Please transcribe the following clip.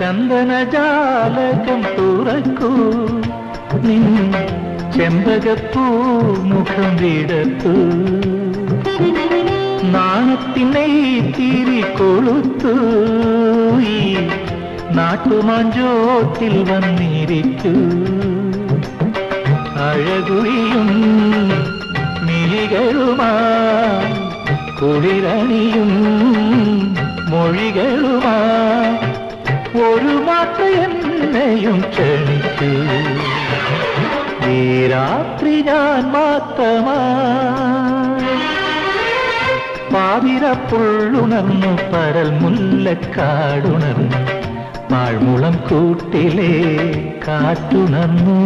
ചന്ദനജാലകം തുറക്കൂ നിൻ ചെമ്പകപ്പൂ മുഖം വിടത്തു നാണത്തിനെ തിരി കൊളുത്തു ഈ നാട്ടുമാഞ്ചോട്ടിൽ വന്നിരിക്കൂ അഴകുഴിയും മിഴികളുമാ കുളിരണിയും മൊഴികളുമാ ഒരു മാത്ര എന്നെയും ക്ഷണിക്കൂ ഈ രാത്രി ഞാൻ മാത്രമാ പാതിരപ്പുള്ളുണർന്നു പരൽ മുല്ലക്കാടുണർന്നു പാഴ്മുളം കൂട്ടിലെ കാറ്റുണർന്നു